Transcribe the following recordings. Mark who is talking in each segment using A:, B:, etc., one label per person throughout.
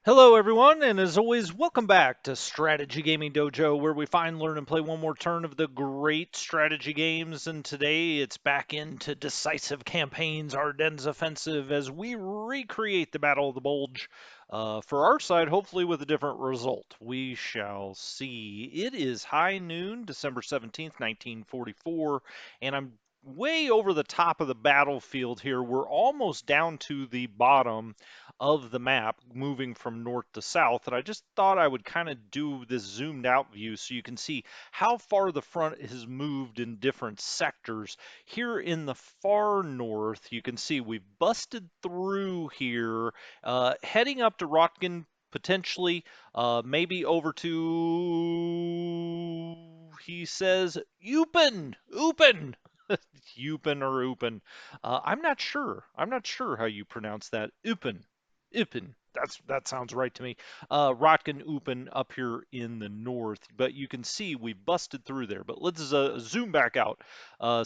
A: Hello, everyone, and as always, welcome back to Strategy Gaming Dojo, where we find, learn, and play one more turn of the great strategy games. And today it's back into Decisive Campaigns, Ardennes Offensive, as we recreate the Battle of the Bulge. For our side, hopefully with a different result. We shall see. It is high noon, December 17th, 1944, and I'm way over the top of the battlefield here. We're almost down to the bottom of the map moving from north to south, and I just thought I would kind of do this zoomed out view so you can see how far the front has moved in different sectors. Here in the far north, you can see we've busted through here, heading up to Rotkin, potentially, maybe over to, he says, Eupen, Eupen. Eupen or Eupen. I'm not sure. I'm not sure how you pronounce that. Eupen. Eupen. That sounds right to me. Rotkin Eupen up here in the north, but you can see we busted through there. But let's zoom back out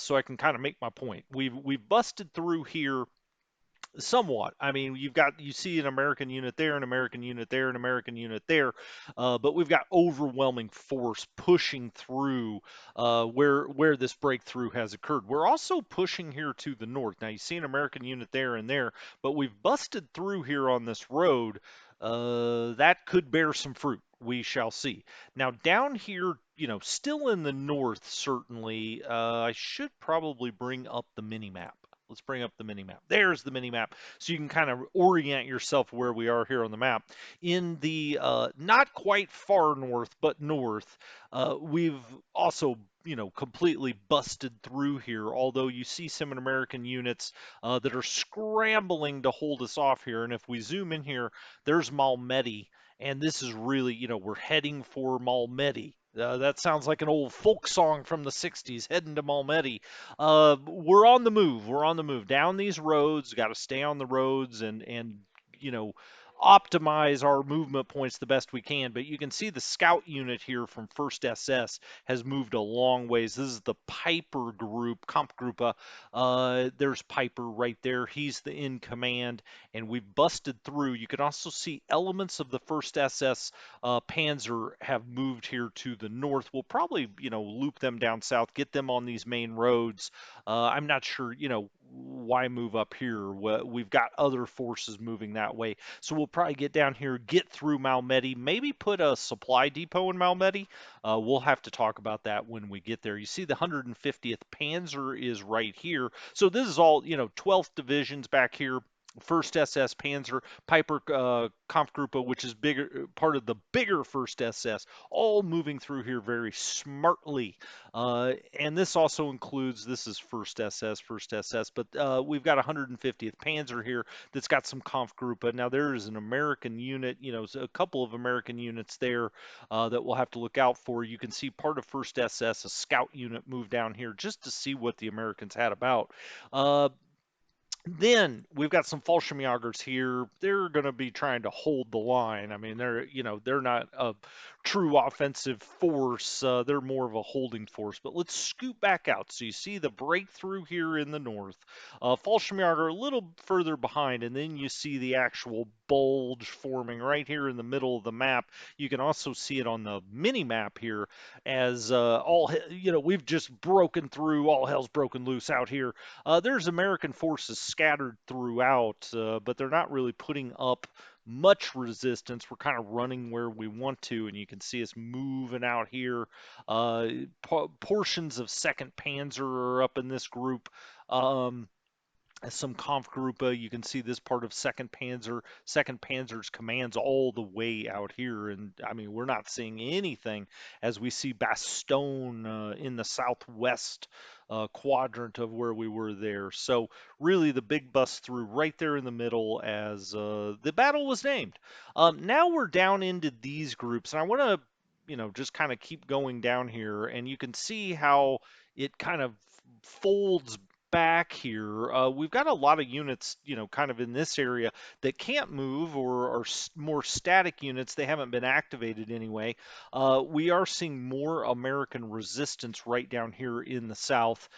A: so I can kind of make my point. We've busted through here somewhat. I mean, you see an American unit there, an American unit there, an American unit there, but we've got overwhelming force pushing through where this breakthrough has occurred. We're also pushing here to the north. Now you see an American unit there and there, but we've busted through here on this road. That could bear some fruit. We shall see. Now down here, still in the north, certainly, I should probably bring up the mini map. Let's bring up the mini map. There's the mini map, so you can kind of orient yourself where we are here on the map. In the not quite far north, but north, we've also completely busted through here. Although you see some American units that are scrambling to hold us off here. And if we zoom in here, there's Malmedy. And this is really, we're heading for Malmedy. That sounds like an old folk song from the 60s, heading to Malmedy. We're on the move. We're on the move down these roads. Got to stay on the roads and you know optimize our movement points the best we can. But you can see the scout unit here from First SS has moved a long ways. This is the Piper group, Kampfgruppe. There's Piper right there. He's the in command, and we've busted through. You can also see elements of the First SS Panzer have moved here to the north. We'll probably, loop them down south, get them on these main roads. I'm not sure, why move up here. We've got other forces moving that way. So we'll probably get down here, get through Malmedy, maybe put a supply depot in Malmedy. We'll have to talk about that when we get there. You see the 150th Panzer is right here. So this is all, 12th divisions back here. First SS Panzer, Piper Kampfgruppe, which is bigger, part of the bigger First SS, all moving through here very smartly. And this also includes, this is First SS, but we've got 150th Panzer here that's got some Kampfgruppe. Now there is an American unit, a couple of American units there that we'll have to look out for. You can see part of First SS, a scout unit, move down here just to see what the Americans had about. Then we've got some Fallschirmjägers here. They're going to be trying to hold the line. I mean, they're not a true offensive force. They're more of a holding force. But let's scoot back out. So you see the breakthrough here in the north. Fallschirmjäger a little further behind, and then you see the actual bulge forming right here in the middle of the map. You can also see it on the mini map here as we've just broken through. All hell's broken loose out here. There's American forces scattered throughout, but they're not really putting up much resistance. We're kind of running where we want to, and you can see us moving out here. Portions of Second Panzer are up in this group. Some Kampfgruppe. You can see this part of Second Panzer. Second Panzer's commands all the way out here, and I mean we're not seeing anything as we see Bastogne in the southwest quadrant of where we were there. So really the big bust through right there in the middle as the battle was named. Now we're down into these groups, and I want to just kind of keep going down here, and you can see how it kind of folds back here, we've got a lot of units, kind of in this area that can't move or are more static units. They haven't been activated anyway. We are seeing more American resistance right down here in the south.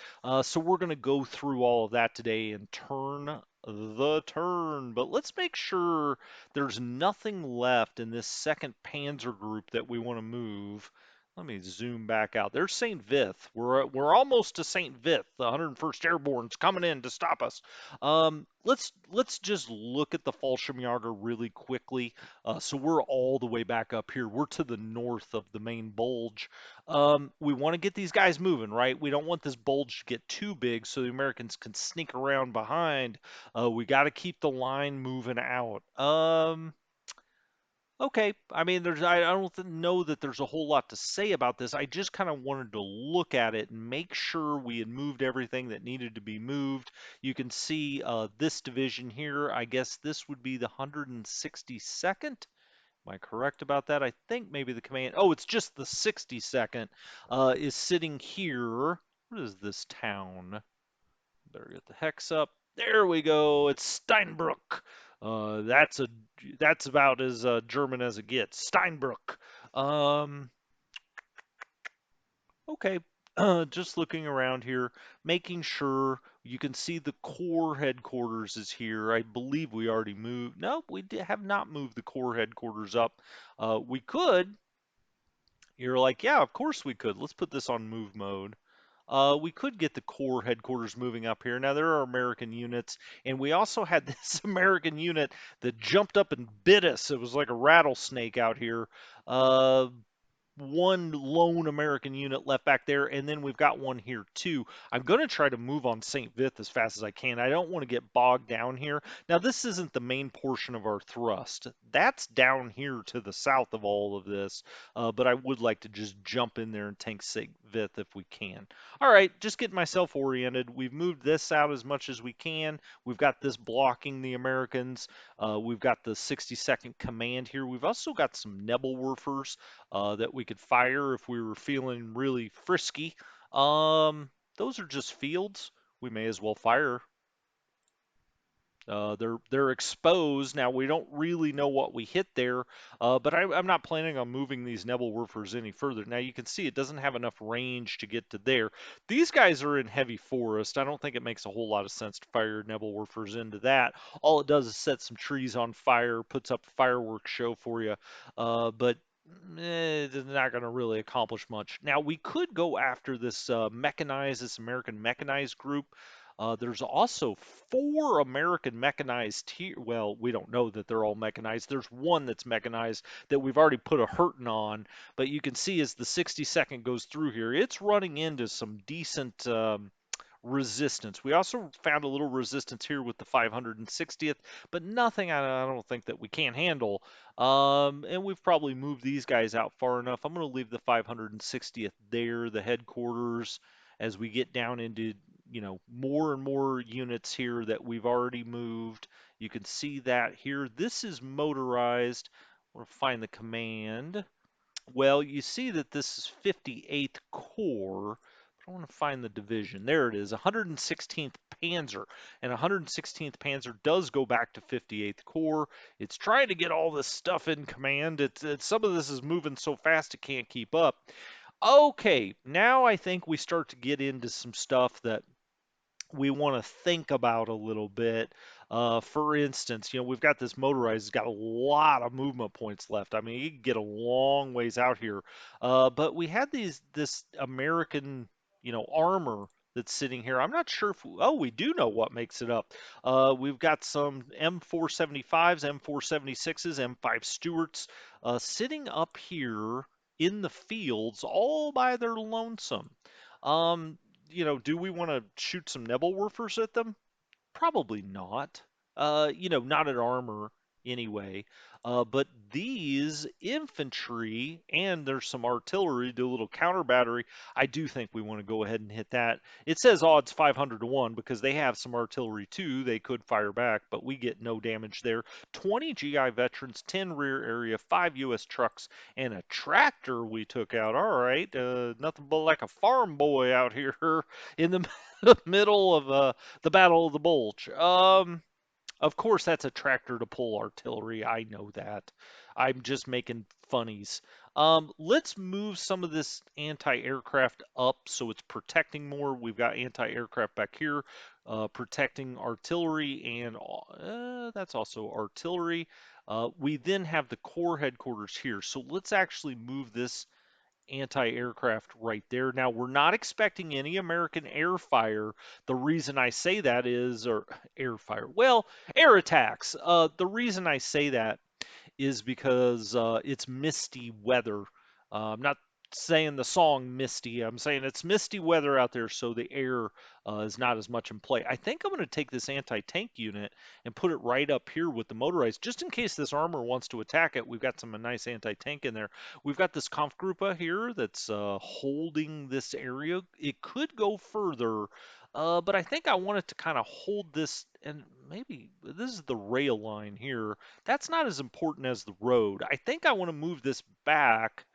A: So we're going to go through all of that today and turn the turn. But let's make sure there's nothing left in this second Panzer group that we want to move. Let me zoom back out. There's St. Vith. We're almost to St. Vith. The 101st Airborne's coming in to stop us. Let's just look at the Fallschirmjäger really quickly. So we're all the way back up here. We're to the north of the main bulge. We want to get these guys moving, right? We don't want this bulge to get too big so the Americans can sneak around behind. We got to keep the line moving out. Okay, I mean, I don't know that there's a whole lot to say about this. I just kind of wanted to look at it and make sure we had moved everything that needed to be moved. You can see this division here. I guess this would be the 162nd. Am I correct about that? I think maybe the command. Oh, it's just the 62nd is sitting here. What is this town? Better get the hex up. There we go. It's Steinbruck. That's about as German as it gets. Steinbruck. Um, okay. Just looking around here, making sure you can see the core headquarters is here. I believe we already moved. No, have not moved the core headquarters up. We could. You're like, yeah, of course we could. Let's put this on move mode. We could get the core headquarters moving up here. Now, there are American units, and we also had this American unit that jumped up and bit us. It was like a rattlesnake out here. Uh, One lone American unit left back there, and then we've got one here too. I'm going to try to move on St. Vith as fast as I can. I don't want to get bogged down here. Now, this isn't the main portion of our thrust. That's down here to the south of all of this, but I would like to just jump in there and tank St. Vith if we can. All right, just getting myself oriented. We've moved this out as much as we can. We've got this blocking the Americans. We've got the 62nd Command here. We've also got some Nebelwerfers that we could fire if we were feeling really frisky. Those are just fields. We may as well fire. They're exposed now. We don't really know what we hit there, but I'm not planning on moving these Nebelwerfers any further. Now you can see it doesn't have enough range to get to there. These guys are in heavy forest. I don't think it makes a whole lot of sense to fire Nebelwerfers into that. All it does is set some trees on fire, puts up a fireworks show for you, but it's not going to really accomplish much. Now we could go after this this American mechanized group. There's also 4 American mechanized here. Well, we don't know that they're all mechanized. There's one that's mechanized that we've already put a hurting on, but you can see as the 62nd goes through here, it's running into some decent resistance. We also found a little resistance here with the 560th, but nothing I don't think that we can't handle. And we've probably moved these guys out far enough. I'm going to leave the 560th there, the headquarters, as we get down into more and more units here that we've already moved. You can see that here. This is motorized. We'll find the command. Well, you see that this is 58th Corps. I want to find the division. There it is, 116th Panzer. And 116th Panzer does go back to 58th Corps. It's trying to get all this stuff in command. Some of this is moving so fast it can't keep up. Okay, now I think we start to get into some stuff that we want to think about a little bit. For instance, we've got this motorized, it's got a lot of movement points left. I mean, you can get a long ways out here. But we had this American, armor that's sitting here. I'm not sure if, we do know what makes it up. We've got some M475s, M476s, M5 Stuarts sitting up here in the fields all by their lonesome. Um, do we want to shoot some Nebelwerfers at them? Probably not. Not at armor. anyway. But these infantry and there's some artillery, do a little counter battery. I do think we want to go ahead and hit that. It says odds 500 to 1 because they have some artillery too. They could fire back, but we get no damage there. 20 GI veterans, 10 rear area, 5 US trucks, and a tractor we took out. All right, nothing but like a farm boy out here in the middle of the Battle of the Bulge. Of course, that's a tractor to pull artillery. I know that. I'm just making funnies. Let's move some of this anti-aircraft up so it's protecting more. We've got anti-aircraft back here, protecting artillery, and that's also artillery. We then have the Corps headquarters here. So let's actually move this anti-aircraft right there. Now, we're not expecting any American air fire. The reason I say that is, or air fire, well, air attacks. The reason I say that is because it's misty weather. I'm not saying the song Misty. I'm saying it's misty weather out there, so the air is not as much in play. I think I'm going to take this anti-tank unit and put it right up here with the motorized, just in case this armor wants to attack it. We've got some nice anti-tank in there. We've got this Kampfgruppe here that's holding this area. It could go further, but I think I want it to kind of hold this, and maybe this is the rail line here. That's not as important as the road. I think I want to move this back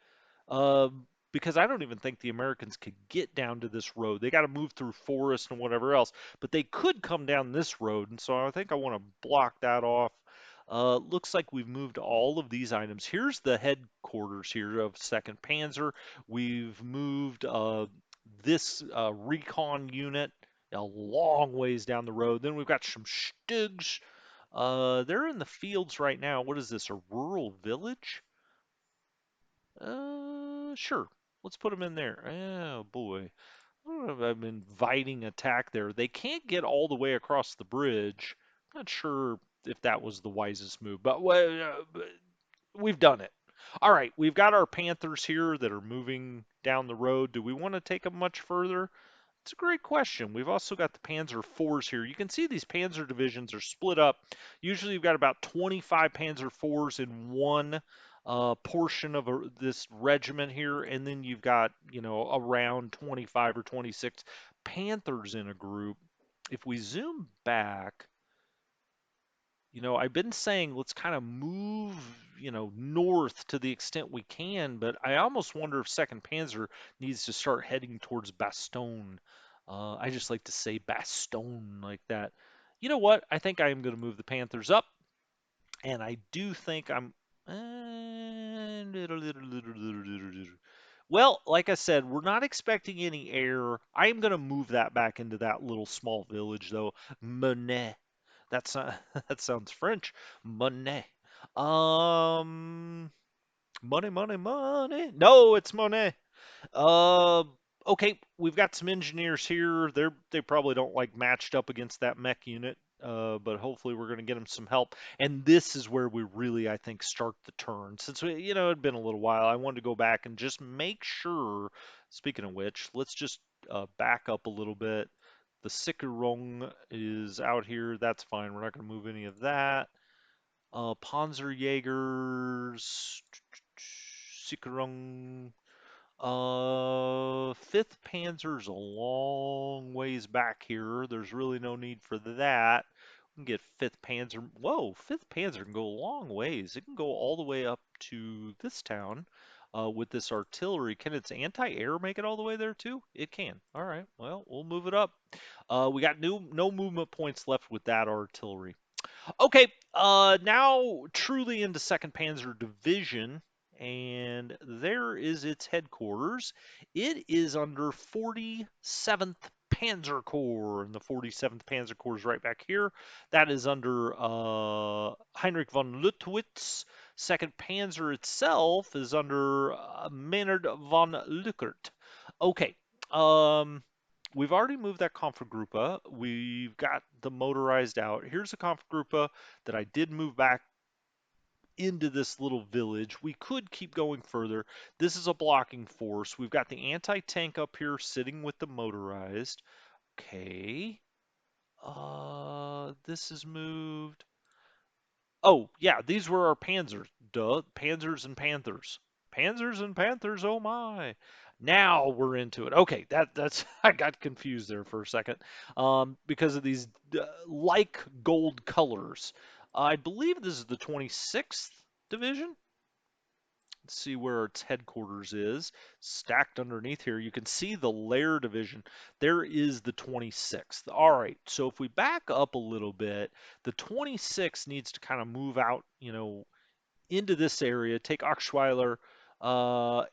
A: because I don't even think the Americans could get down to this road. They got to move through forest and whatever else, but they could come down this road, and so I think I want to block that off. Looks like we've moved all of these items. Here's the headquarters here of 2nd Panzer. We've moved this recon unit a long ways down the road. Then we've got some Stugs. They're in the fields right now. What is this, a rural village? Sure. Let's put them in there. Oh boy. I don't know if I'm inviting attack there. They can't get all the way across the bridge. I'm not sure if that was the wisest move, but we've done it. All right, we've got our Panthers here that are moving down the road. Do we want to take them much further? It's a great question. We've also got the Panzer IVs here. You can see these Panzer divisions are split up. Usually you've got about 25 Panzer IVs in one portion of this regiment here, and then you've got, around 25 or 26 Panthers in a group. If we zoom back, I've been saying let's kind of move, north to the extent we can, but I almost wonder if 2nd Panzer needs to start heading towards Bastogne. I just like to say Bastogne like that. You know what? I think I am going to move the Panthers up, and I do think I'm. Well, like I said, we're not expecting any air. I am going to move that back into that little small village, though. Monet. That's that sounds French. Monet. Um, money, money, money. No, it's Monet. Uh, okay, we've got some engineers here. They probably don't like matched up against that mech unit. But hopefully we're going to get them some help. And this is where we really, I think, start the turn. Since it had been a little while, I wanted to go back and just make sure. Speaking of which, let's just back up a little bit. The Sicherung is out here. That's fine. We're not going to move any of that. Panzerjägers, Sicherung. 5th Panzer's a long ways back here. There's really no need for that. We can get 5th Panzer. Whoa, 5th Panzer can go a long ways. It can go all the way up to this town with this artillery. Can its anti-air make it all the way there too? It can. All right, well, we'll move it up. We got no movement points left with that artillery. Okay, now truly into 2nd Panzer Division, and there is its headquarters. It is under 47th Panzer Corps, and the 47th Panzer Corps is right back here. That is under Heinrich von Lüttwitz. 2nd Panzer itself is under Maynard von Lückert. Okay, we've already moved that Kampfgruppe. We've got the motorized out. Here's a Kampfgruppe that I did move back into this little village. We could keep going further. This is a blocking force. We've got the anti-tank up here sitting with the motorized. Okay. This is moved. Oh, yeah, these were our panzers. Duh, panzers and panthers. Panzers and panthers, oh my. Now we're into it. Okay, that's I got confused there for a second. Because of these like gold colors. I believe this is the 26th division. Let's see where its headquarters is. Stacked underneath here, you can see the lair division. There is the 26th. All right, so if we back up a little bit, the 26th needs to kind of move out, into this area, take Oschweiler, Oschweiler,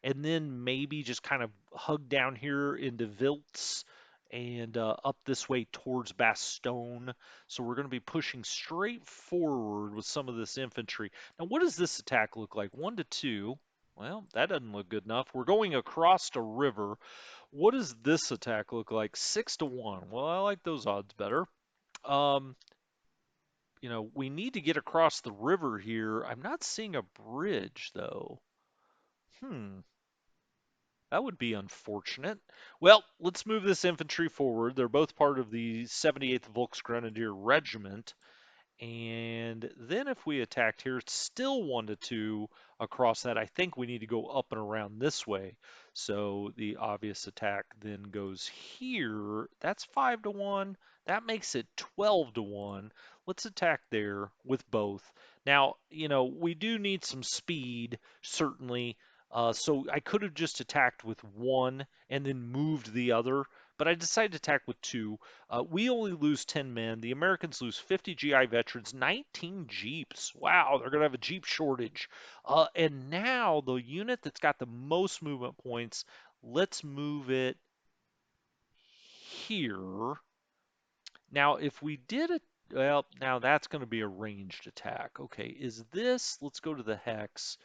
A: and then maybe just kind of hug down here into Wiltz and up this way towards Bastogne. So we're going to be pushing straight forward with some of this infantry. Now, what does this attack look like? 1 to 2. Well, that doesn't look good enough. We're going across a river. What does this attack look like? 6 to 1. Well, I like those odds better. Um, we need to get across the river here. I'm not seeing a bridge, though. Hmm, that would be unfortunate. Well, let's move this infantry forward. They're both part of the 78th Volksgrenadier Regiment. And then if we attacked here, it's still 1 to 2 across that. I think we need to go up and around this way. So the obvious attack then goes here. That's 5 to 1. That makes it 12 to 1. Let's attack there with both. Now, we do need some speed, certainly. So I could have just attacked with one and then moved the other, but I decided to attack with two. We only lose 10 men. The Americans lose 50 GI veterans, 19 Jeeps. Wow, they're going to have a Jeep shortage. And now the unit that's got the most movement points, let's move it here. Now, if we did it, well, now that's going to be a ranged attack. Okay, is this, let's go to the hex.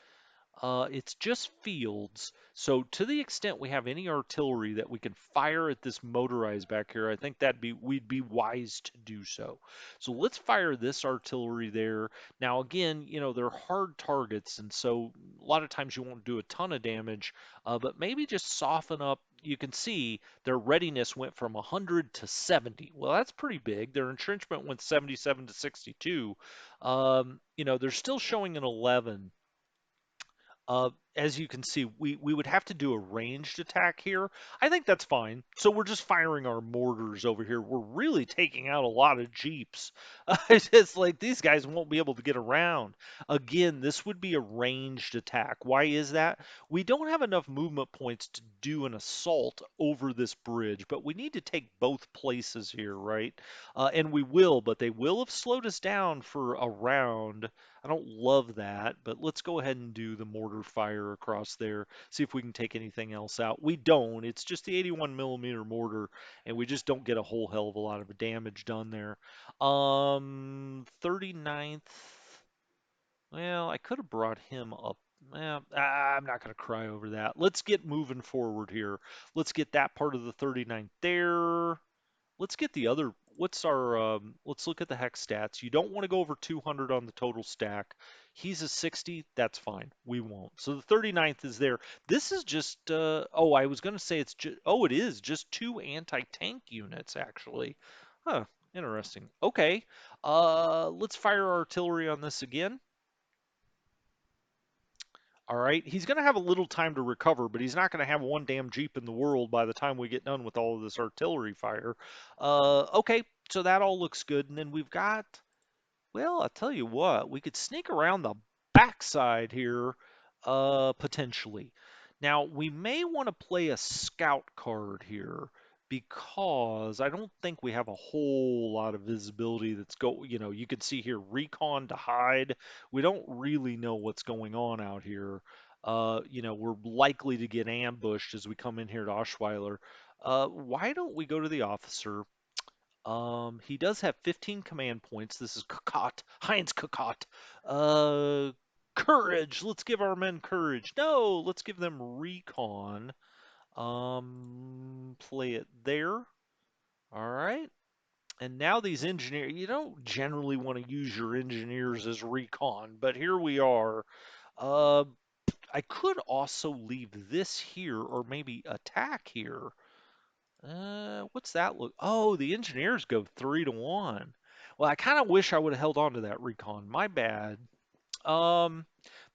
A: It's just fields. So to the extent we have any artillery that we can fire at this motorized back here, I think we'd be wise to do so. So let's fire this artillery there. Now again, they're hard targets, and so a lot of times you won't do a ton of damage, but maybe just soften up. You can see their readiness went from 100 to 70. Well, that's pretty big. Their entrenchment went 77 to 62. They're still showing an 11. As you can see, we would have to do a ranged attack here. I think that's fine. So we're just firing our mortars over here. We're really taking out a lot of Jeeps. It's just like these guys won't be able to get around. Again, this would be a ranged attack. Why is that? We don't have enough movement points to do an assault over this bridge, but we need to take both places here, right? And we will, but they will have slowed us down for a round. I don't love that, but let's go ahead and do the mortar fire across there, see if we can take anything else out. We don't. It's just the 81 millimeter mortar, and we just don't get a whole hell of a lot of damage done there. 39th. Well, I could have brought him up. Well, I'm not going to cry over that. Let's get moving forward here. Let's get that part of the 39th there. Let's get the other. Let's look at the hex stats. You don't want to go over 200 on the total stack. He's a 60. That's fine. We won't. So the 39th is there. This is just. Oh, I was going to say it's just. Oh, it is just two anti-tank units actually. Huh. Interesting. Okay. Let's fire artillery on this again. All right. He's going to have a little time to recover, but he's not going to have one damn Jeep in the world by the time we get done with all of this artillery fire. Okay. So that all looks good. And then we've got, well, I'll tell you what, we could sneak around the backside here, potentially. Now, we may want to play a scout card here because I don't think we have a whole lot of visibility you can see here recon to hide. We don't really know what's going on out here. We're likely to get ambushed as we come in here to Oschweiler. Why don't we go to the officer? He does have 15 command points. This is Kakot, Heinz Kakot. Uh, Courage. Let's give our men courage. No, let's give them recon. Play it there. All right. And now these engineers, you don't generally want to use your engineers as recon, but here we are. Uh, I could also leave this here or maybe attack here. What's that look? Oh, the engineers go 3 to 1. Well, I kind of wish I would have held on to that recon. My bad. Um,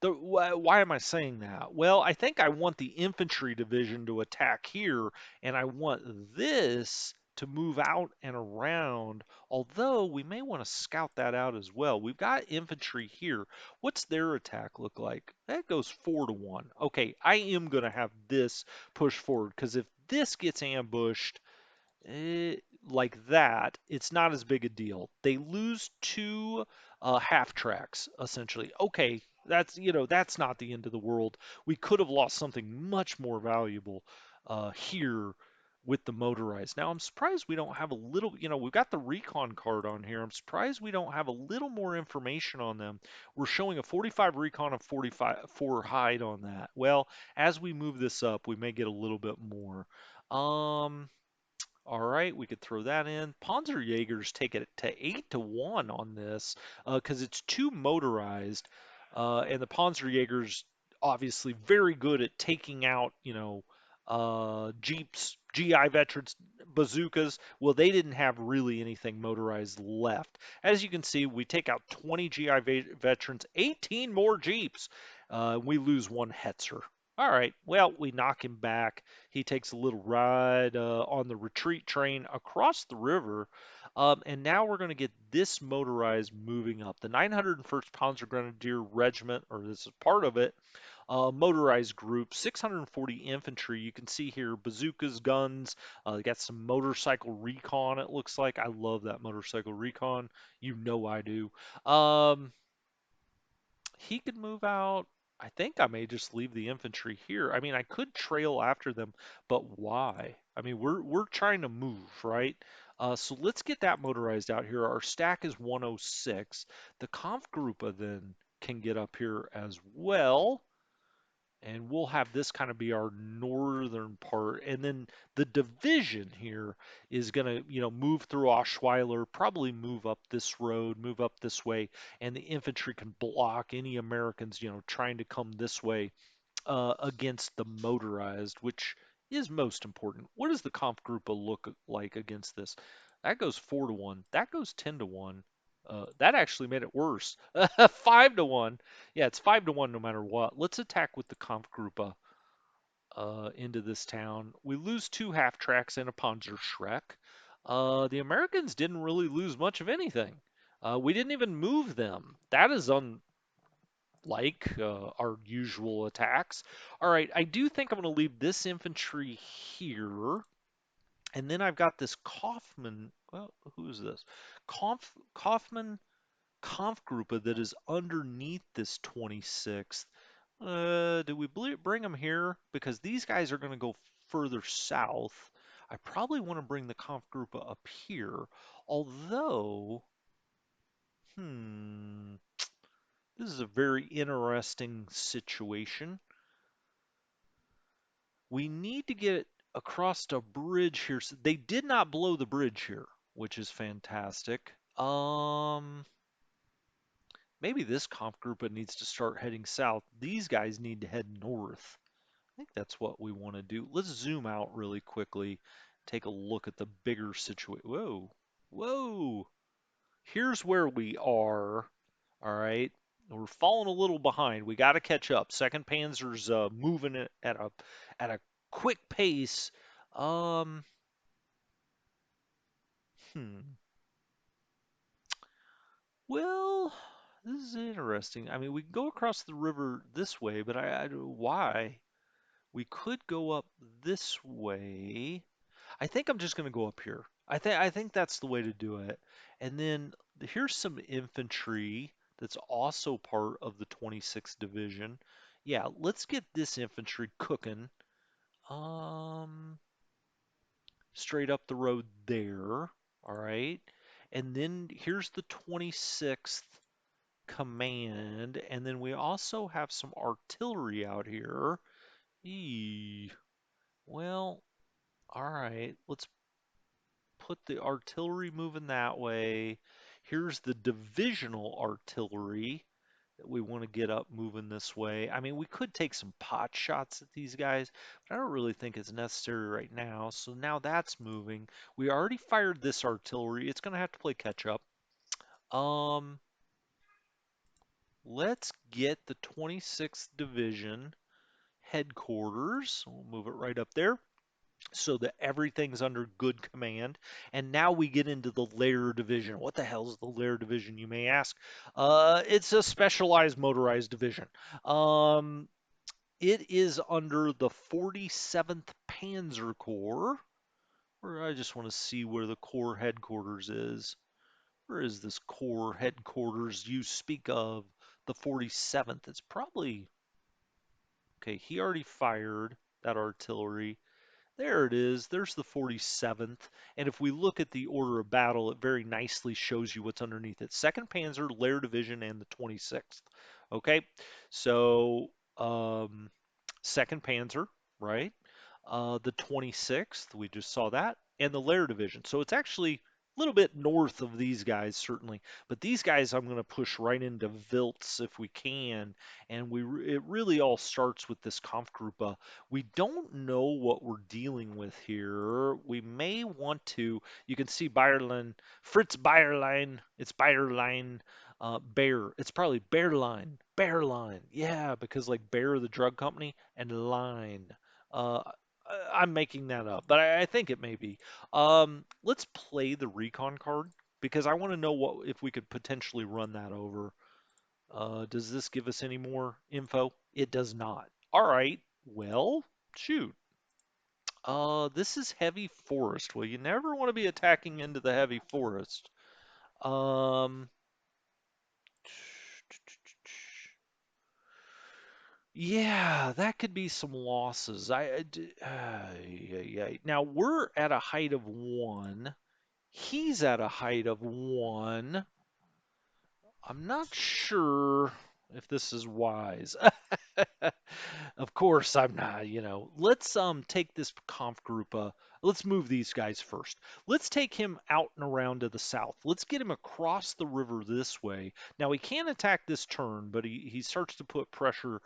A: why am I saying that? Well, I think I want the infantry division to attack here, and I want this to move out and around. Although we may want to scout that out as well. We've got infantry here. What's their attack look like? That goes 4-1. Okay, I am gonna have this push forward because if this gets ambushed, Eh, like that, it's not as big a deal. They lose two half tracks essentially. Okay, that's not the end of the world. We could have lost something much more valuable here with the motorized. Now I'm surprised we don't have a little. We've got the recon card on here. I'm surprised we don't have a little more information on them. We're showing a 45 recon and 45 4 hide on that. Well, as we move this up, we may get a little bit more. Um, all right, we could throw that in. Panzerjägers take it to 8-1 on this because it's too motorized, and the Panzerjägers obviously very good at taking out, jeeps, GI veterans, bazookas. Well, they didn't have really anything motorized left. As you can see, we take out 20 GI veterans, 18 more jeeps. We lose one Hetzer. All right, well, we knock him back. He takes a little ride on the retreat train across the river. And now we're going to get this motorized moving up. The 901st Panzer Grenadier Regiment, or this is part of it, motorized group, 640 infantry. You can see here bazookas, guns. They got some motorcycle recon, it looks like. I love that motorcycle recon. You know I do. Um, he could move out. I think I may just leave the infantry here. I mean, I could trail after them, but why? I mean, we're trying to move, right? So let's get that motorized out here. Our stack is 106. The Kampfgruppe then can get up here as well, and we'll have this kind of be our northern part. And then the division here is going to, move through Oschweiler, probably move up this road, move up this way, and the infantry can block any Americans, trying to come this way against the motorized, which is most important. What does the Kampfgruppe look like against this? That goes 4-1. That goes 10-1. That actually made it worse. 5-1. Yeah, it's 5-1 no matter what. Let's attack with the Kampfgruppe into this town. We lose two half tracks and a Panzerschreck. The Americans didn't really lose much of anything. We didn't even move them. That is unlike our usual attacks. All right, I do think I'm going to leave this infantry here. And then I've got this Kaufman. Well, who's this? Kaufman Kampfgruppe that is underneath this 26th. Do we bring them here? Because these guys are going to go further south. I probably want to bring the Kampfgruppe up here. Although, this is a very interesting situation. We need to get across a bridge here. So they did not blow the bridge here, which is fantastic. Maybe this Kampfgruppe needs to start heading south. These guys need to head north. I think that's what we want to do. Let's zoom out really quickly. Take a look at the bigger situation. Whoa, whoa. Here's where we are. All right. We're falling a little behind. We got to catch up. Second Panzer's moving it at a quick pace. Um, hmm. Well, this is interesting. I mean, we can go across the river this way, but I don't know why. We could go up this way. I think I'm just going to go up here. I think that's the way to do it. And then here's some infantry that's also part of the 26th Division. Yeah, let's get this infantry cooking. Um, Straight up the road there. All right. And then here's the 26th Command. And then we also have some artillery out here. Eee. Well, all right. Let's put the artillery moving that way. Here's the divisional artillery that we want to get up moving this way. I mean, we could take some pot shots at these guys, but I don't really think it's necessary right now. So now that's moving. We already fired this artillery. It's going to have to play catch up. Um, let's get the 26th Division headquarters. We'll move it right up there so that everything's under good command. And now we get into the Lair Division. What the hell is the Lair Division, you may ask? It's a specialized motorized division. Um, it is under the 47th Panzer Corps. Where I just want to see where the Corps headquarters is. Where is this Corps headquarters you speak of? The 47th. It's probably okay. He already fired that artillery. There it is. There's the 47th. And if we look at the order of battle, it very nicely shows you what's underneath it. 2nd Panzer, Lair Division, and the 26th. Okay, so 2nd Panzer, right? The 26th, we just saw that, and the Lair Division. So it's actually a little bit north of these guys, certainly. But these guys, I'm going to push right into Wiltz if we can. And it really all starts with this Kampfgruppe. We don't know what we're dealing with here. We may want to, you can see Bayerlein, Fritz Bayerlein, it's Bayerlein, Bear. It's probably Bearline, Bearline. Yeah, because like Bear, the drug company, and Line. Uh, I'm making that up, but I think it may be. Let's play the recon card because I want to know what if we could potentially run that over. Does this give us any more info? It does not. All right. Well, shoot. This is heavy forest. Well, you never want to be attacking into the heavy forest. Um, yeah, that could be some losses. Yeah, yeah. Now we're at a height of 1. He's at a height of 1. I'm not sure if this is wise. Of course, I'm not, Let's take this conf group. Let's move these guys first. Let's take him out and around to the south. Let's get him across the river this way. Now he can attack this turn, but he starts to put pressure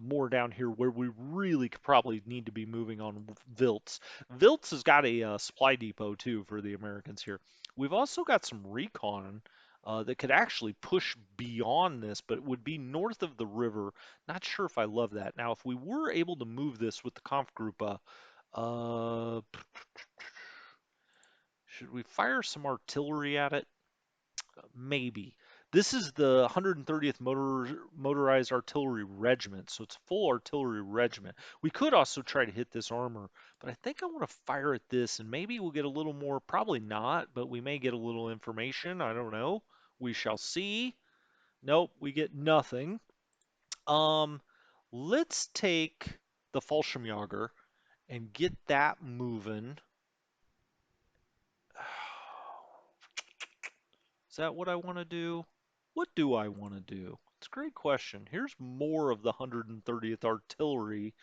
A: more down here where we really could probably need to be moving on Vilts. Vilts has got a supply depot too for the Americans here. We've also got some recon that could actually push beyond this, but it would be north of the river. Not sure if I love that. Now, if we were able to move this with the conf group, uh, should we fire some artillery at it? Maybe. This is the 130th Motorized Artillery Regiment, so it's a full artillery regiment. We could also try to hit this armor, but I think I want to fire at this, and maybe we'll get a little more, probably not, but we may get a little information. I don't know. We shall see. Nope, we get nothing. Um, let's take the Fallschirmjäger and get that moving. Is that what I want to do? What do I want to do? It's a great question. Here's more of the 130th Artillery.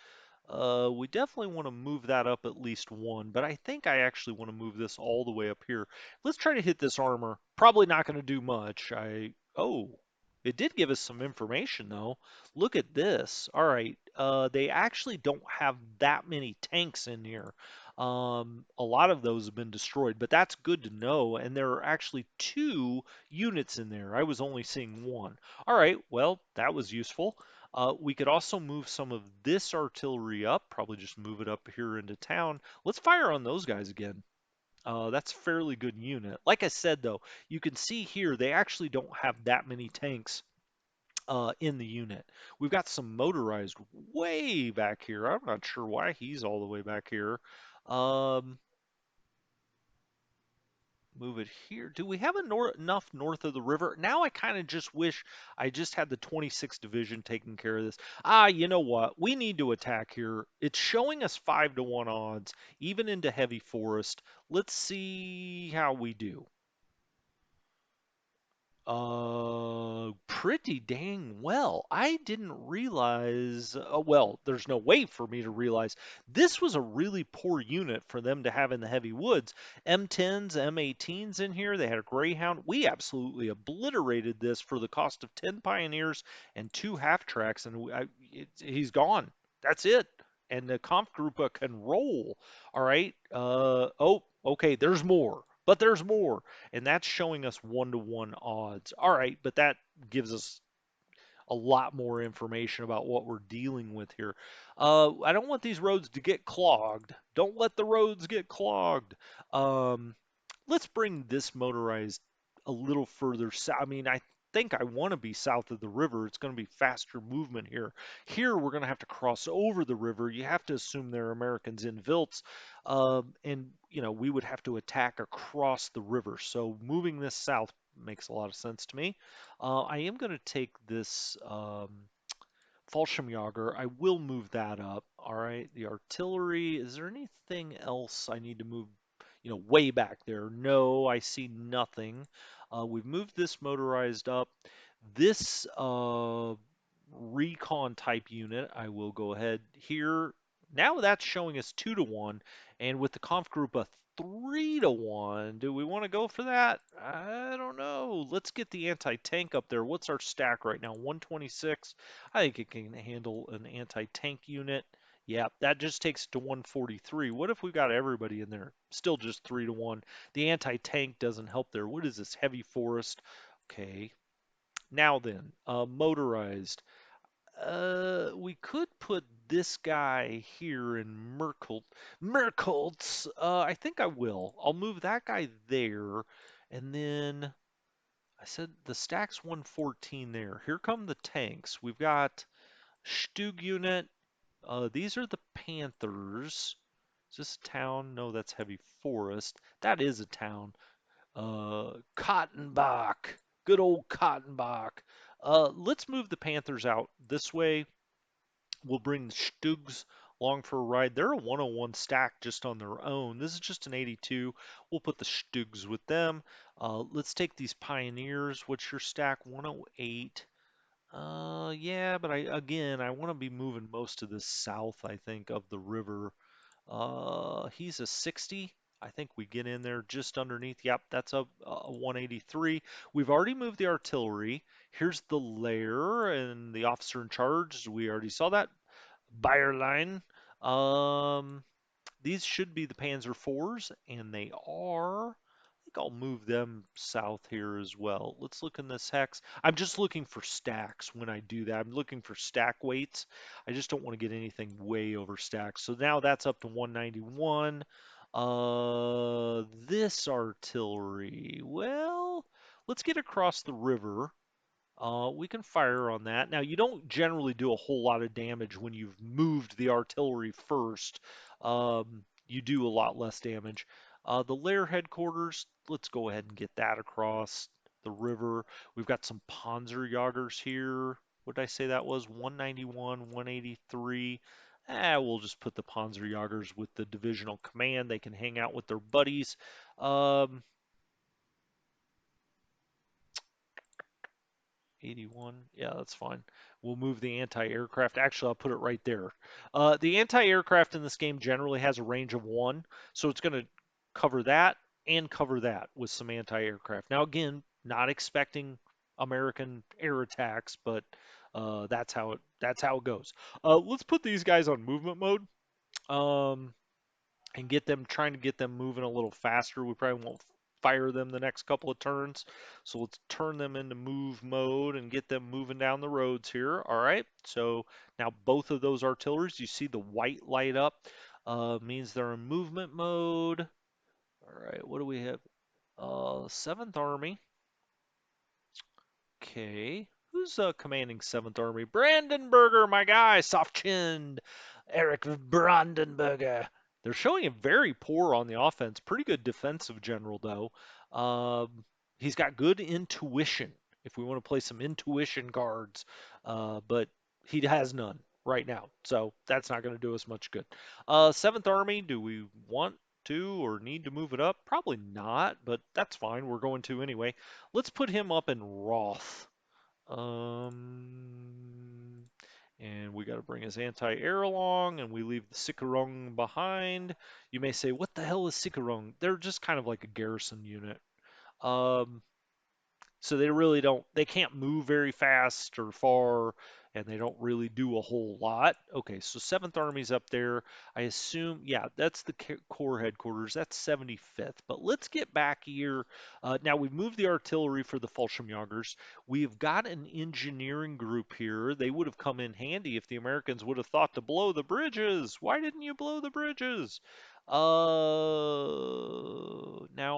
A: We definitely want to move that up at least 1, but I think I actually want to move this all the way up here. Let's try to hit this armor. Probably not going to do much. Oh, it did give us some information though. Look at this. All right, they actually don't have that many tanks in here. A lot of those have been destroyed, but that's good to know. And there are actually 2 units in there. I was only seeing 1. All right, well, that was useful. We could also move some of this artillery up, probably just move it up here into town. Let's fire on those guys again. That's a fairly good unit. Like I said, though, you can see here they actually don't have that many tanks in the unit. We've got some motorized way back here. I'm not sure why he's all the way back here. Um, Move it here. Do we have enough north of the river? Now I kind of just wish I just had the 26th Division taking care of this. You know what? We need to attack here. It's showing us 5-1 odds, even into heavy forest. Let's see how we do. Pretty dang well. I didn't realize, well, there's no way for me to realize this was a really poor unit for them to have in the heavy woods. M10s, M18s in here. They had a Greyhound. We absolutely obliterated this for the cost of 10 Pioneers and 2 half tracks, and he's gone. That's it. And the Kampfgruppe can roll. All right. Oh, okay. There's more. but there's more, and that's showing us 1-to-1 odds. All right, but that gives us a lot more information about what we're dealing with here. I don't want these roads to get clogged. Don't let the roads get clogged. Um, let's bring this motorized a little further south. I mean, I think I want to be south of the river. It's going to be faster movement here. Here, we're going to have to cross over the river. You have to assume they're Americans in Vilts. And, we would have to attack across the river. So moving this south makes a lot of sense to me. I am going to take this Fallschirmjäger. I will move that up. All right. The artillery. Is there anything else I need to move, way back there? No, I see nothing. We've moved this motorized up. This recon type unit, I will go ahead here. Now that's showing us 2-to-1, and with the conf group a 3-to-1. Do we want to go for that? I don't know. Let's get the anti-tank up there. What's our stack right now? 126. I think it can handle an anti-tank unit. Yeah, that just takes it to 143. What if we got everybody in there? Still just 3-to-1. The anti-tank doesn't help there. What is this? Heavy forest. Okay. Now then, motorized. We could put this guy here in Merkelt's. I think I will. I'll move that guy there, and then I said the stack's 114 there. Here come the tanks. We've got Stug unit. These are the Panthers. Is this a town? No, that's heavy forest. That is a town. Cottonbach. Good old Cottonbach. Let's move the Panthers out this way. We'll bring the Stugs along for a ride. They're a 101 stack just on their own. This is just an 82. We'll put the Stugs with them. Let's take these Pioneers. What's your stack? 108. Yeah, but I want to be moving most of this south, I think, of the river. He's a 60. I think we get in there just underneath. Yep, that's a 183. We've already moved the artillery. Here's the lair and the officer in charge. We already saw that. Bayerlein. Um, these should be the Panzer IVs, and they are. I think I'll move them south here as well. Let's look in this hex. I'm just looking for stacks when I do that. I'm looking for stack weights. I just don't want to get anything way over stacks. So now that's up to 191. This artillery. Well, let's get across the river. We can fire on that. Now, you don't generally do a whole lot of damage when you've moved the artillery first. You do a lot less damage. The lair headquarters, let's go ahead and get that across the river. We've got some Panzerjägers here. What did I say that was? 191, 183. We'll just put the Panzerjägers with the divisional command. They can hang out with their buddies. Um, 81. Yeah, that's fine. We'll move the anti-aircraft. Actually, I'll put it right there. The anti-aircraft in this game generally has a range of 1, so it's going to cover that and cover that with some anti-aircraft. Now, again, not expecting American air attacks, but that's how it goes. Let's put these guys on movement mode. Um, and trying to get them moving a little faster. We probably won't fire them the next couple of turns. So let's turn them into move mode and get them moving down the roads here. All right. So now both of those artilleries, you see the white light up, means they're in movement mode. All right. What do we have? 7th Army. Okay. Who's commanding 7th Army? Brandenburger, my guy, soft-chinned. Eric Brandenburger. They're showing him very poor on the offense. Pretty good defensive general, though. He's got good intuition, if we want to play some intuition cards, but he has none right now, so that's not going to do us much good. 7th Army, do we want to or need to move it up? Probably not, but that's fine. We're going to anyway. Let's put him up in Roth. And we got to bring his anti-air along, and we leave the Sicherung behind. You may say, what the hell is Sicherung? They're just kind of like a garrison unit. Um, So they really don't, they can't move very fast or far, and they don't really do a whole lot. Okay, so 7th Army's up there. I assume, yeah, that's the Corps headquarters. That's 75th. But let's get back here. Now we've moved the artillery for the Fallschirmjägers. We've got an engineering group here. They would have come in handy if the Americans would have thought to blow the bridges. Why didn't you blow the bridges? Now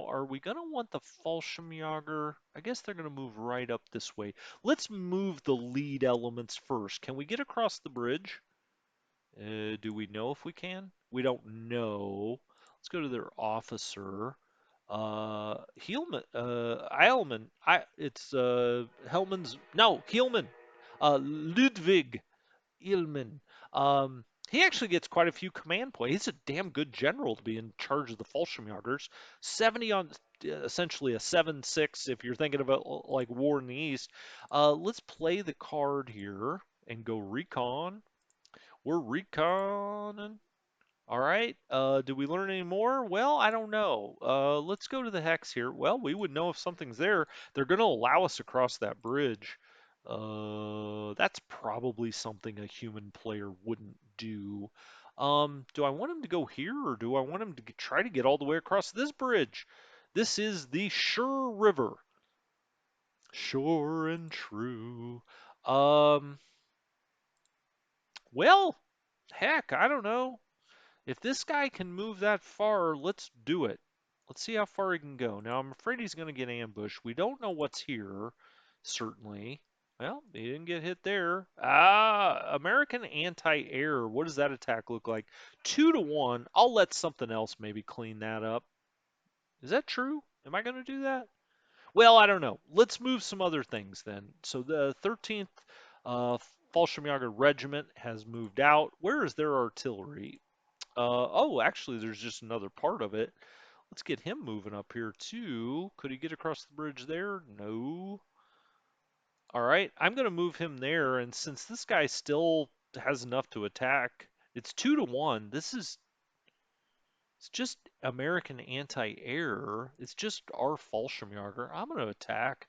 A: are we gonna want the Fallschirmjäger? I guess they're gonna move right up this way. Let's move the lead elements first. Can we get across the bridge? Do we know if we can? We don't know. Let's go to their officer. Heilman, Eilman, Hellman's, no, Heilman, Ludwig Ilman. He actually gets quite a few command points. He's a damn good general to be in charge of the Fallschirmjägers. 70 on essentially a 7-6 if you're thinking about like war in the East. Let's play the card here and go recon. We're reconning. All right. Did we learn any more? Well, I don't know. Let's go to the hex here. Well, we would know if something's there. They're going to allow us across that bridge. That's probably something a human player wouldn't do. Do I want him to go here or do I want him to try to get all the way across this bridge? This is the Sure River. Sure and true. Um, well, heck, I don't know. If this guy can move that far, let's do it. Let's see how far he can go. Now, I'm afraid he's going to get ambushed. We don't know what's here, certainly. Well, he didn't get hit there. American anti-air. What does that attack look like? 2-1. I'll let something else maybe clean that up. Is that true? Am I going to do that? Well, I don't know. Let's move some other things then. So the 13th uh, Fallschirmjäger Regiment has moved out. Where is their artillery? Oh, actually, there's just another part of it. Let's get him moving up here too. Could he get across the bridge there? No. All right, I'm going to move him there, and since this guy still has enough to attack, it's 2-1. It's just American anti-air. It's just our Fallschirmjäger. I'm going to attack.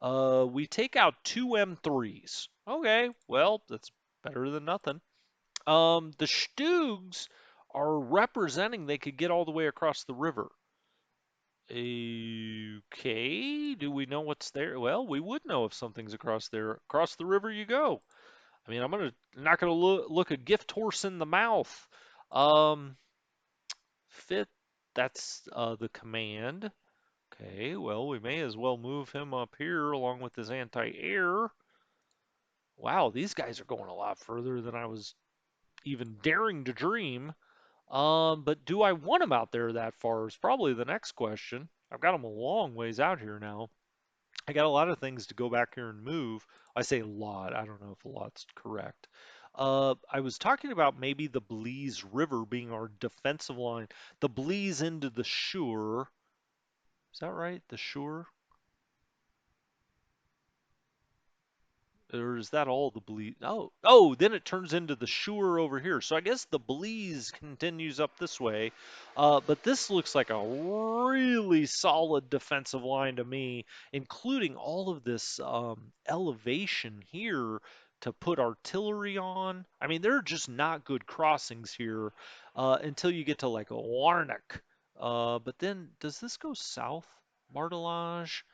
A: We take out 2 M3s. Okay, well, that's better than nothing. The Stugs are representing they could get all the way across the river. Okay, do we know what's there? Well, we would know if something's across there. Across the river you go. I mean, I'm not gonna look a gift horse in the mouth. Um, Fit. That's the command. Okay, well, we may as well move him up here along with his anti-air. Wow, these guys are going a lot further than I was even daring to dream. But do I want him out there that far is probably the next question. I've got him a long ways out here now. I got a lot of things to go back here and move. I say a lot. I don't know if a lot's correct. I was talking about maybe the Bleeze River being our defensive line. The Bleeze into the Shore. Is that right? The Shore? Or is that all the Bleeze? Oh, then it turns into the Shore over here. So I guess the Bleeze continues up this way. But this looks like a really solid defensive line to me, including all of this elevation here to put artillery on. I mean, there are just not good crossings here until you get to like a Warnock. But then, does this go south? Martelage?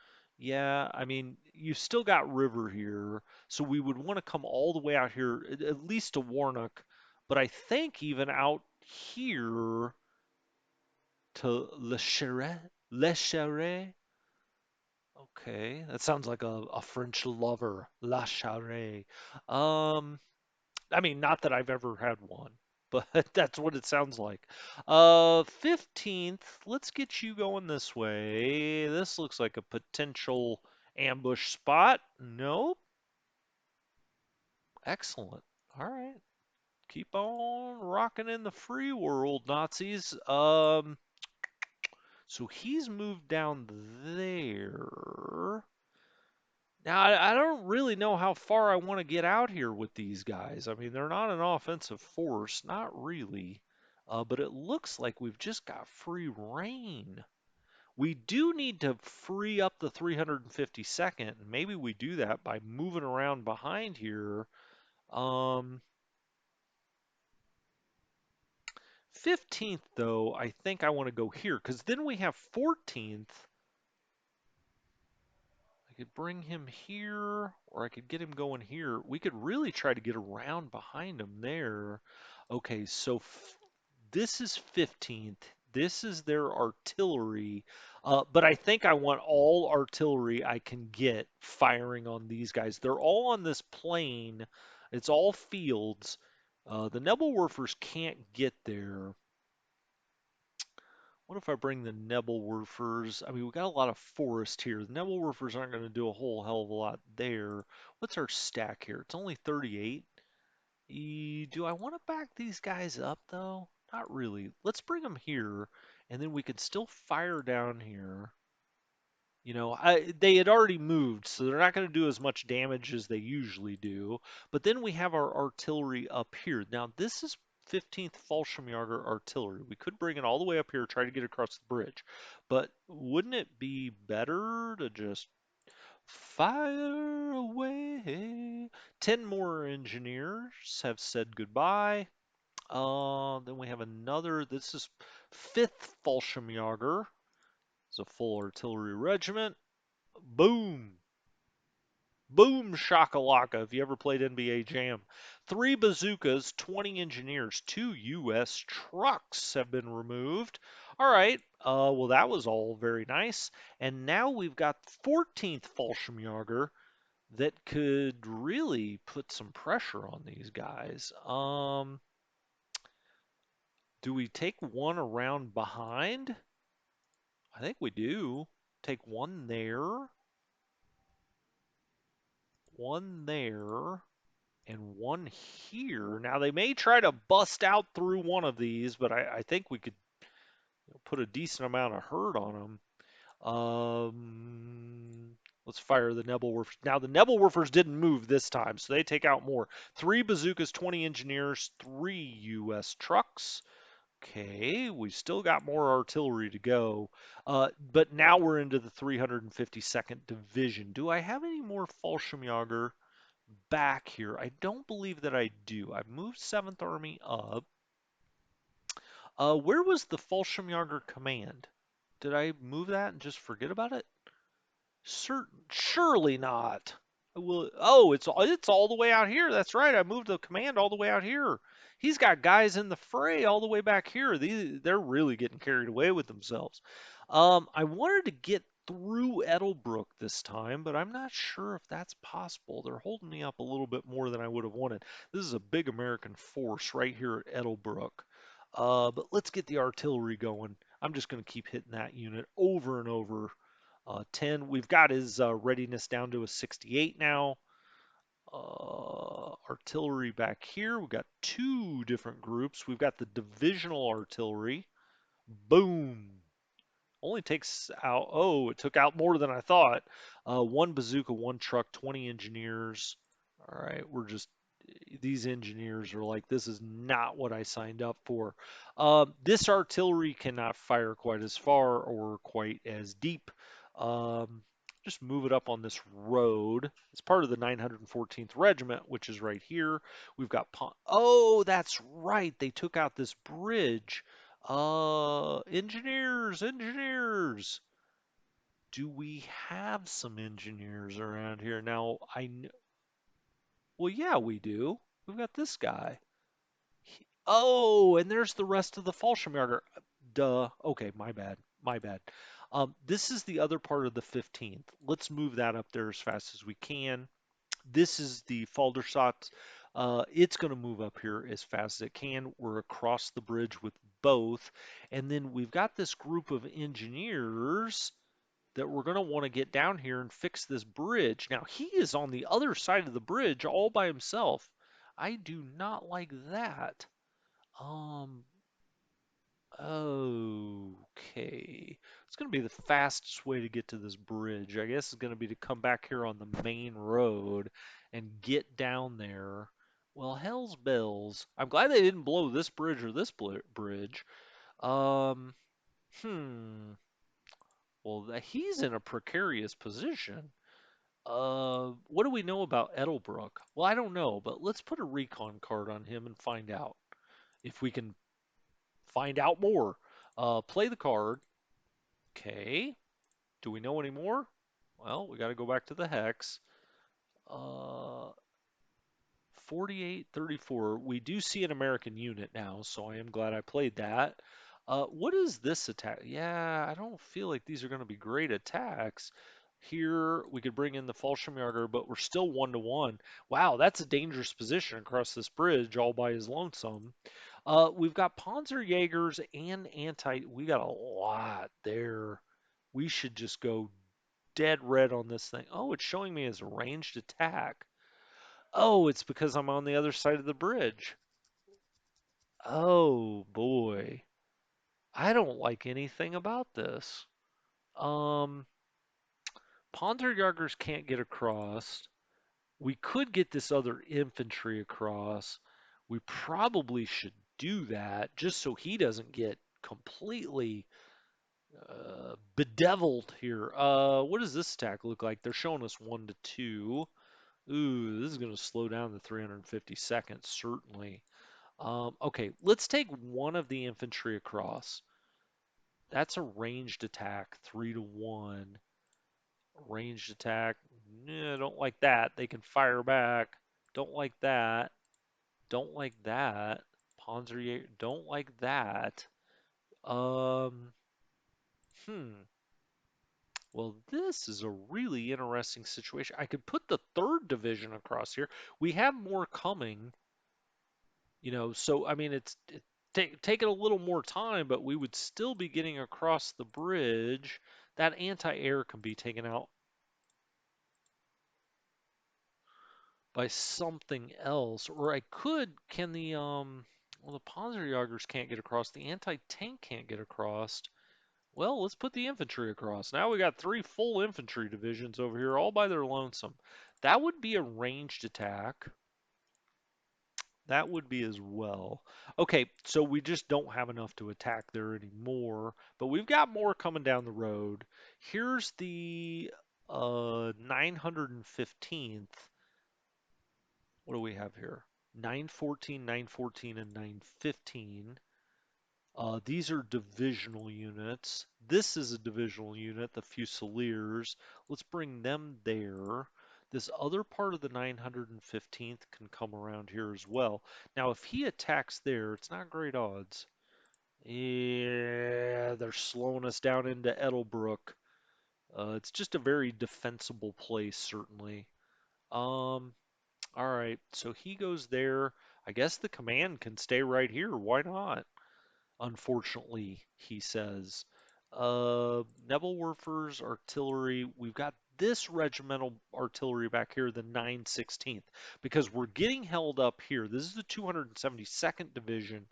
A: Yeah, I mean, you've still got river here. So we would want to come all the way out here, at least to Warnock, but I think even out here to Le Cheret. Le Cheret. Okay, that sounds like a French lover. La Cheret. Um, I mean, not that I've ever had one, but that's what it sounds like. 15th, let's get you going this way. This looks like a potential ambush spot. Nope. Excellent. All right. Keep on rocking in the free world, Nazis. So he's moved down there. Now, I don't really know how far I want to get out here with these guys. I mean, they're not an offensive force, not really. But it looks like we've just got free reign. We do need to free up the 352nd, and maybe we do that by moving around behind here. Um, 15th, though, I think I want to go here, because then we have 14th. I could bring him here, or I could get him going here. We could really try to get around behind him there. Okay, so this is 15th. This is their artillery. But I think I want all artillery I can get firing on these guys. They're all on this plain. It's all fields. The Nebelwerfers can't get there. What if I bring the Nebelwerfers? I mean, we got a lot of forest here. The Nebelwerfers aren't going to do a whole hell of a lot there. What's our stack here? It's only 38. Do I want to back these guys up, though? Not really. Let's bring them here, and then we can still fire down here. You know, they had already moved, so they're not going to do as much damage as they usually do. But then we have our artillery up here. Now, this is 15th Fallschirmjäger artillery. We could bring it all the way up here, try to get across the bridge. But wouldn't it be better to just fire away? 10 more engineers have said goodbye. Then we have another. This is 5th Fallschirmjäger. It's a full artillery regiment. Boom. Boom shakalaka if you ever played NBA Jam. 3 bazookas, 20 engineers, 2 US trucks have been removed. All right. Well, that was all very nice. And now we've got 14th Fallschirmjäger that could really put some pressure on these guys. Do we take one around behind? I think we do. Take one there, one there, and one here. Now they may try to bust out through one of these, but I think we could put a decent amount of hurt on them. Let's fire the Nebelwerfers. Now the Nebelwerfers didn't move this time, so they take out more. 3 bazookas, 20 engineers, 3 U.S. trucks. Okay, we still got more artillery to go, but now we're into the 352nd Division. Do I have any more Fallschirmjäger back here? I don't believe that I do. I've moved 7th Army up. Where was the Fallschirmjäger Command? Did I move that and just forget about it? Surely not. Oh, it's all the way out here. That's right. I moved the command all the way out here. He's got guys in the fray all the way back here. They're really getting carried away with themselves. I wanted to get through Edelbrook this time, but I'm not sure if that's possible. They're holding me up a little bit more than I would have wanted. This is a big American force right here at Edelbrook. But let's get the artillery going. I'm just going to keep hitting that unit over and over. 10. We've got his readiness down to a 68 now. Artillery back here. We've got 2 different groups. We've got the divisional artillery. Boom. Only takes out, oh, it took out more than I thought. 1 bazooka, 1 truck, 20 engineers. All right, these engineers are like, this is not what I signed up for. This artillery cannot fire quite as far or quite as deep. Um, just move it up on this road. It's part of the 914th Regiment, which is right here. We've got, oh, that's right. They took out this bridge. Engineers. Do we have some engineers around here? Now, well, yeah, we do. We've got this guy. Oh, and there's the rest of the Fallschirmjäger. Duh. Okay, my bad. My bad. This is the other part of the 15th. Let's move that up there as fast as we can. This is the Faldersat. It's going to move up here as fast as it can. We're across the bridge with both. And then we've got this group of engineers that we're going to want to get down here and fix this bridge. Now, he is on the other side of the bridge all by himself. I do not like that. Um, okay. It's going to be the fastest way to get to this bridge. I guess it's going to be to come back here on the main road and get down there. Well, hell's bells. I'm glad they didn't blow this bridge or this bridge. Um, hmm. Well, he's in a precarious position. What do we know about Edelbrook? Well, I don't know, but let's put a recon card on him and find out if we can find out more. Play the card. Okay. Do we know any more? Well, we got to go back to the hex. Uh, 4834. We do see an American unit now, so I am glad I played that. What is this attack? Yeah, I don't feel like these are going to be great attacks. Here, we could bring in the Fallschirmjäger, but we're still 1-1. Wow, that's a dangerous position across this bridge all by his lonesome. We've got Panzerjägers and anti. We got a lot there. We should just go dead red on this thing. Oh, it's showing me as a ranged attack. Oh, it's because I'm on the other side of the bridge. Oh boy. I don't like anything about this. Um, Panzerjägers can't get across. We could get this other infantry across. We probably should do that just so he doesn't get completely bedeviled here. What does this attack look like? They're showing us 1-2. Ooh, this is going to slow down to 350 seconds, certainly. Okay, let's take one of the infantry across. That's a ranged attack, 3-1. Ranged attack. Nah, don't like that. They can fire back. Don't like that. Don't like that. Panzerjäger. Don't like that. Um, hmm. Well, this is a really interesting situation. I could put the third division across here. We have more coming. So I mean, it's taking a little more time, but we would still be getting across the bridge. That anti-air can be taken out by something else, or I could. Can the well, the Panzerjägers can't get across. The anti-tank can't get across. Well, let's put the infantry across. Now we got three full infantry divisions over here, all by their lonesome. That would be a ranged attack. That would be as well. Okay, so we just don't have enough to attack there anymore, but we've got more coming down the road. Here's the 915th. What do we have here? 914, 914, and 915. These are divisional units. This is a divisional unit, the Fusiliers. Let's bring them there. This other part of the 915th can come around here as well. Now, if he attacks there, it's not great odds. Yeah, they're slowing us down into Edelbrook. It's just a very defensible place, certainly. Um, all right, so he goes there. I guess the command can stay right here. Why not? Unfortunately, he says. Nebelwerfer's artillery, we've got this regimental artillery back here, the 916th, because we're getting held up here. This is the 272nd Division.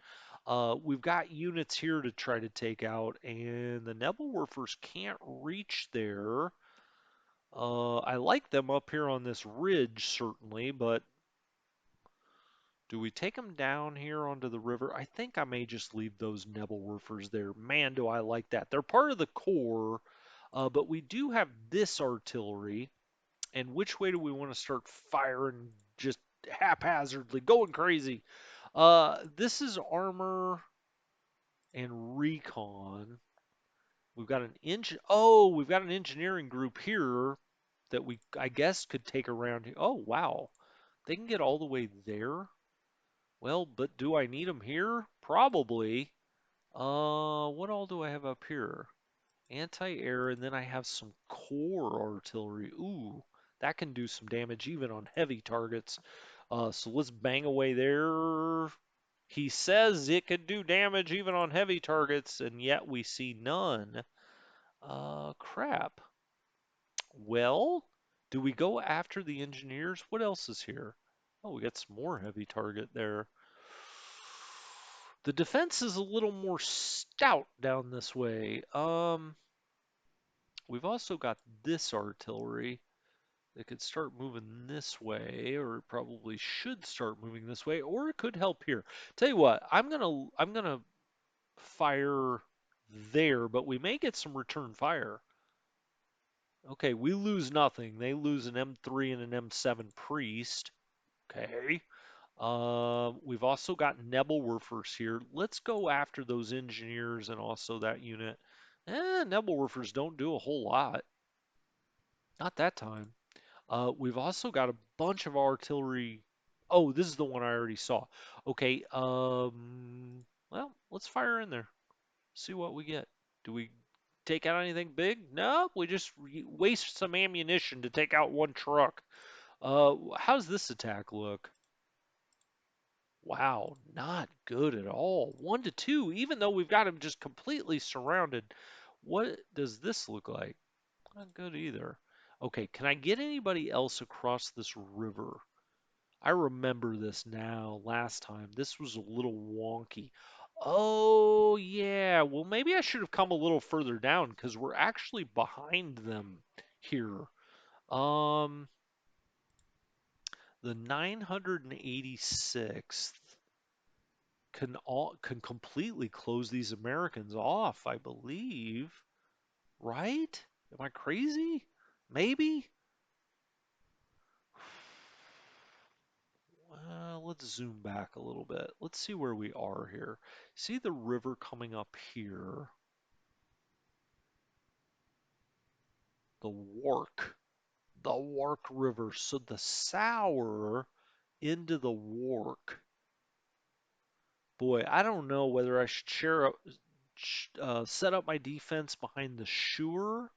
A: We've got units here to try to take out, and the Nebelwerfers can't reach there. I like them up here on this ridge, certainly, but do we take them down here onto the river? I think I may just leave those Nebelwerfers there. Man, do I like that. They're part of the core, but we do have this artillery. And which way do we want to start firing just haphazardly, going crazy? This is armor and recon. We've got an we've got an engineering group here that we, I guess, could take around here. Oh, wow. They can get all the way there. Well, but do I need them here? Probably. What all do I have up here? Anti-air, and then I have some core artillery. Ooh, that can do some damage even on heavy targets. So let's bang away there. He says it could do damage even on heavy targets, and yet we see none. Crap. Well, do we go after the engineers? What else is here? Oh, we got some more heavy target there. The defense is a little more stout down this way. We've also got this artillery that could start moving this way, or it probably should start moving this way, or it could help here. Tell you what, I'm gonna fire there, but we may get some return fire. Okay, we lose nothing. They lose an M3 and an M7 priest. Okay. We've also got Nebelwerfers here. Let's go after those engineers and also that unit. Nebelwerfers don't do a whole lot. Not that time. We've also got a bunch of artillery. Oh, this is the one I already saw. Okay. Well, let's fire in there. See what we get. Do we take out anything big? No, we just waste some ammunition to take out one truck. How's this attack look? Wow, not good at all. 1 to 2, even though we've got him just completely surrounded. What does this look like? Not good either. Okay, can I get anybody else across this river? I remember this now. Last time, this was a little wonky. Oh, yeah. Well, maybe I should have come a little further down because we're actually behind them here. Um, the 986th can completely close these Americans off, I believe. Right? Am I crazy? Maybe? Let's zoom back a little bit. Let's see where we are here. See the river coming up here? The Wark. The Wark River. So the Sour into the Wark. Boy, I don't know whether I should set up my defense behind the Shure.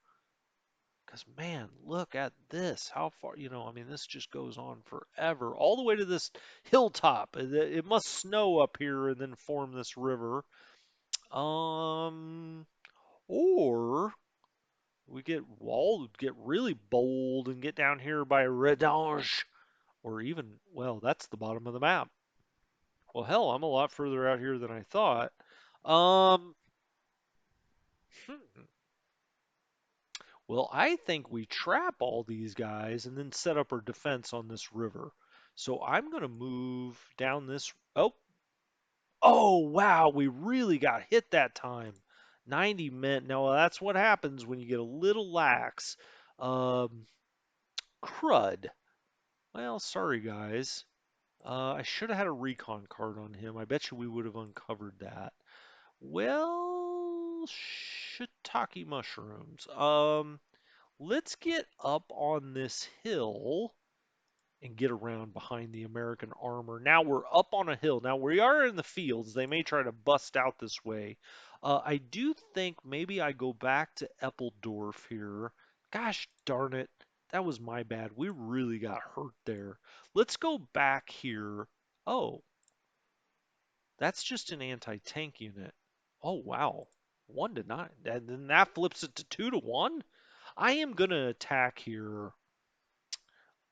A: Because, man, look at this. How far, I mean, this just goes on forever. All the way to this hilltop. It must snow up here and then form this river. Um, or get really bold and get down here by Redange. Or even, well, that's the bottom of the map. Well, hell, I'm a lot further out here than I thought. Um, hmm. Well, I think we trap all these guys and then set up our defense on this river. So I'm going to move down this. Oh, wow, we really got hit that time. 90 men. Now, that's what happens when you get a little lax. Um, crud. Well, sorry, guys. I should have had a recon card on him. I bet you we would have uncovered that. Well, shiitake mushrooms. Let's get up on this hill and get around behind the American armor. Now we're up on a hill. Now we are in the fields. They may try to bust out this way. I do think maybe I go back to Eppeldorf here. Gosh darn it. That was my bad. We really got hurt there. Let's go back here. Oh, that's just an anti-tank unit. Oh, wow. 1 to 9. And then that flips it to 2 to 1. I am going to attack here.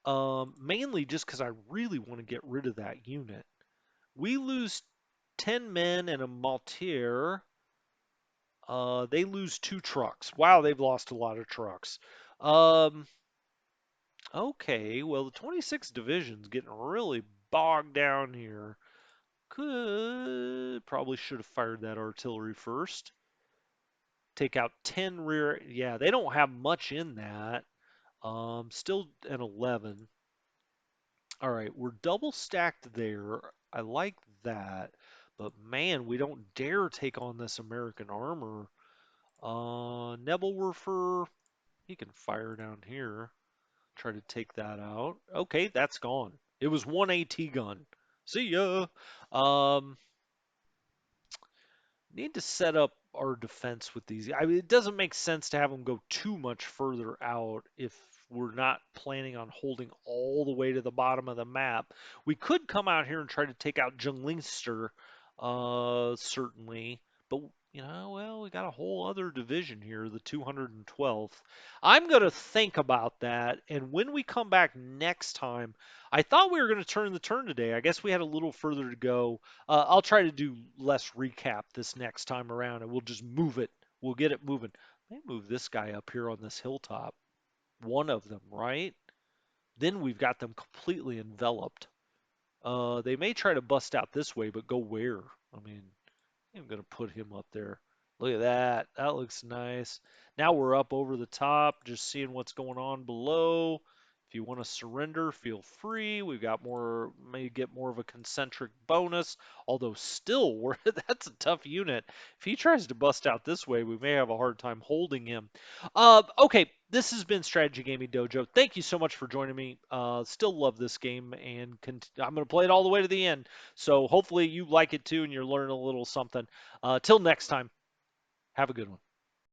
A: Mainly just because I really want to get rid of that unit. We lose 10 men and a Maltier. They lose 2 trucks. Wow, they've lost a lot of trucks. Um, okay, well, the 26th Division's getting really bogged down here. Probably should have fired that artillery first. Take out 10 rear. Yeah, they don't have much in that. Still an 11. All right, we're double stacked there. I like that. But man, we don't dare take on this American armor. Nebelwerfer, he can fire down here. Try to take that out. Okay, that's gone. It was one AT gun. See ya. Um, Need to set up our defense with these. I mean, it doesn't make sense to have them go too much further out if we're not planning on holding all the way to the bottom of the map. We could come out here and try to take out Junglingster, certainly, but well, we got a whole other division here, the 212th. I'm going to think about that, and when we come back next time, I thought we were going to turn the turn today. I guess we had a little further to go. I'll try to do less recap this next time around, and we'll just move it. We'll get it moving. They move this guy up here on this hilltop. One of them, right? Then we've got them completely enveloped. They may try to bust out this way, but go where? I mean, I'm going to put him up there. Look at that. That looks nice. Now we're up over the top, just seeing what's going on below. If you want to surrender, feel free. We've got more, may get more of a concentric bonus. Although still, that's a tough unit. If he tries to bust out this way, we may have a hard time holding him. Okay, this has been Strategy Gaming Dojo. Thank you so much for joining me. Still love this game, and I'm going to play it all the way to the end. So hopefully you like it too, and you're learning a little something. Till next time. Have a good one.